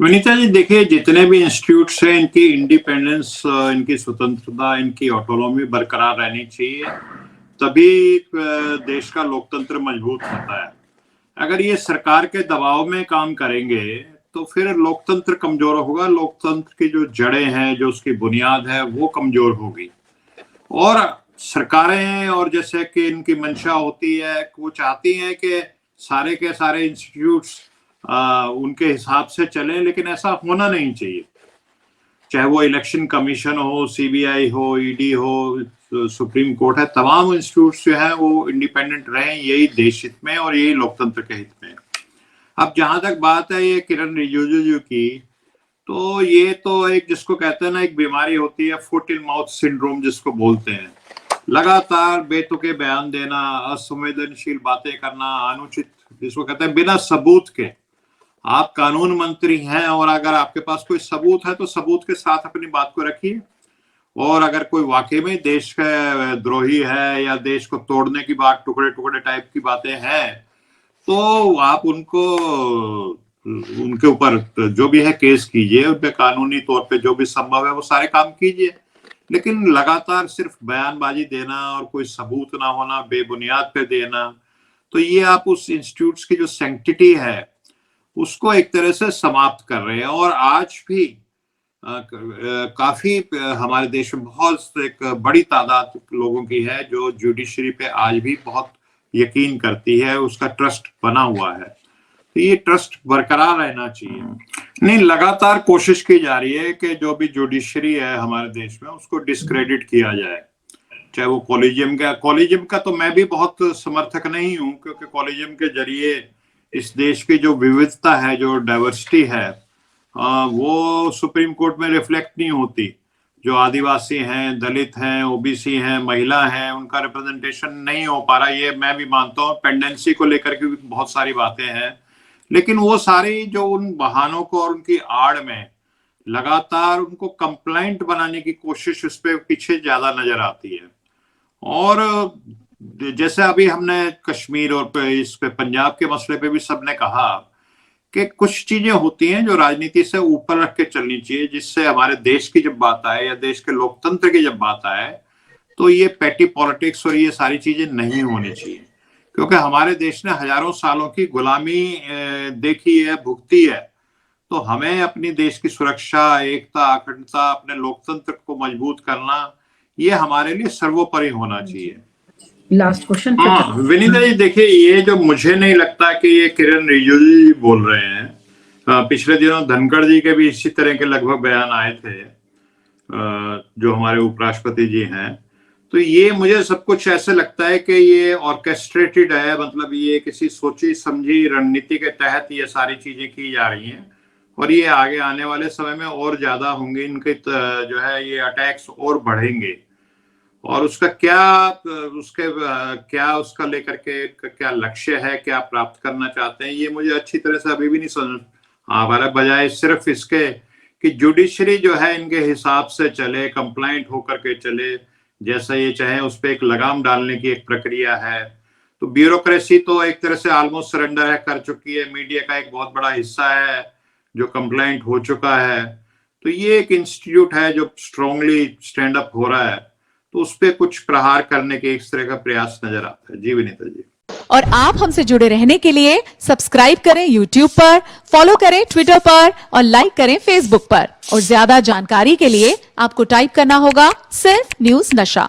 विनीता जी देखिए, जितने भी इंस्टीट्यूट्स हैं इनकी इंडिपेंडेंस, इनकी स्वतंत्रता, इनकी ऑटोनॉमी बरकरार रहनी चाहिए, तभी देश का लोकतंत्र मजबूत होता है। अगर ये सरकार के दबाव में काम करेंगे तो फिर लोकतंत्र कमजोर होगा, लोकतंत्र की जो जड़ें हैं, जो उसकी बुनियाद है, वो कमजोर होगी। और सरकारें, और जैसे कि इनकी मंशा होती है, वो चाहती हैं कि सारे के सारे इंस्टीट्यूट्स उनके हिसाब से चलें, लेकिन ऐसा होना नहीं चाहिए। चाहे वो इलेक्शन कमीशन हो, सीबीआई हो, ईडी हो, सुप्रीम कोर्ट है, तमाम इंस्टीट्यूट्स जो है वो इंडिपेंडेंट रहें, यही देश हित में और यही लोकतंत्र के हित में। अब जहां तक बात है ये किरण रिजिजू की, तो ये तो एक, जिसको कहते हैं ना, एक बीमारी होती है, फुट इन माउथ सिंड्रोम जिसको बोलते हैं। लगातार बेतुके बयान देना, असंवेदनशील बातें करना, अनुचित, जिसको कहते हैं बिना सबूत के। आप कानून मंत्री हैं और अगर आपके पास कोई सबूत है तो सबूत के साथ अपनी बात को रखिए, और अगर कोई वाकई में देश का द्रोही है या देश को तोड़ने की बात, टुकड़े टुकड़े टाइप की बातें हैं, तो आप उनके ऊपर जो भी है केस कीजिए, उन पे कानूनी तौर पे जो भी संभव है वो सारे काम कीजिए। लेकिन लगातार सिर्फ बयानबाजी देना और कोई सबूत ना होना, बेबुनियाद पे देना, तो ये आप उस इंस्टीट्यूट्स की जो सैंक्टिटी है उसको एक तरह से समाप्त कर रहे हैं। और आज भी काफी हमारे देश में बहुत एक बड़ी तादाद लोगों की है जो जुडिशरी पे आज भी बहुत यकीन करती है, उसका ट्रस्ट बना हुआ है। तो ये ट्रस्ट बरकरार रहना चाहिए। नहीं, लगातार कोशिश की जा रही है कि जो भी जुडिशरी है हमारे देश में उसको डिस्क्रेडिट किया जाए, चाहे वो कॉलेजियम का तो मैं भी बहुत समर्थक नहीं हूं, क्योंकि कॉलेजियम के जरिए इस देश की जो विविधता है, जो डाइवर्सिटी है, वो सुप्रीम कोर्ट में रिफ्लेक्ट नहीं होती। जो आदिवासी हैं, दलित हैं, ओबीसी हैं, महिला हैं, उनका रिप्रेजेंटेशन नहीं हो पा रहा, ये मैं भी मानता हूँ। पेंडेंसी को लेकर के भी बहुत सारी बातें हैं, लेकिन वो सारी जो उन बहानों को और उनकी आड़ में लगातार उनको कंप्लाइंट बनाने की कोशिश, उस पर पीछे ज्यादा नजर आती है। और जैसे अभी हमने कश्मीर और इस पे पंजाब के मसले पे भी सबने कहा कि कुछ चीजें होती हैं जो राजनीति से ऊपर रख के चलनी चाहिए, जिससे हमारे देश की जब बात आए या देश के लोकतंत्र की जब बात आए तो ये पैटी पॉलिटिक्स और ये सारी चीजें नहीं होनी चाहिए। क्योंकि हमारे देश ने हजारों सालों की गुलामी देखी है, भुगती है, तो हमें अपनी देश की सुरक्षा, एकता, अखंडता, अपने लोकतंत्र को मजबूत करना, ये हमारे लिए सर्वोपरि होना चाहिए। Last question. हाँ विनीता जी, देखिए, ये जो मुझे नहीं लगता कि ये किरण रिजिजू जी बोल रहे हैं। पिछले दिनों धनखड़ जी के भी इसी तरह के लगभग बयान आए थे, जो हमारे उपराष्ट्रपति जी हैं। तो ये मुझे सब कुछ ऐसे लगता है कि ये ऑर्केस्ट्रेटेड है, मतलब ये किसी सोची समझी रणनीति के तहत ये सारी चीजें की जा रही हैं, और ये आगे आने वाले समय में और ज्यादा होंगे। इनके जो है ये अटैक्स और बढ़ेंगे, और उसका क्या उसका लेकर के क्या लक्ष्य है, क्या प्राप्त करना चाहते हैं, ये मुझे अच्छी तरह से अभी भी नहीं समझ आ रहा। बजाय सिर्फ इसके कि जुडिशरी जो है इनके हिसाब से चले, कंप्लाइंट होकर के चले, जैसा ये चाहे, उस पर एक लगाम डालने की एक प्रक्रिया है। तो ब्यूरोक्रेसी तो एक तरह से ऑलमोस्ट सरेंडर कर चुकी है, मीडिया का एक बहुत बड़ा हिस्सा है जो कंप्लाइंट हो चुका है। तो ये एक इंस्टीट्यूट है जो स्ट्रांगली स्टैंड अप हो रहा है, तो उस पे कुछ प्रहार करने के इस तरह का प्रयास नजर आता है। जी विनीता जी। और आप हमसे जुड़े रहने के लिए सब्सक्राइब करें YouTube पर, फॉलो करें Twitter पर और लाइक करें Facebook पर। और ज्यादा जानकारी के लिए आपको टाइप करना होगा सिर्फ न्यूज़ नशा।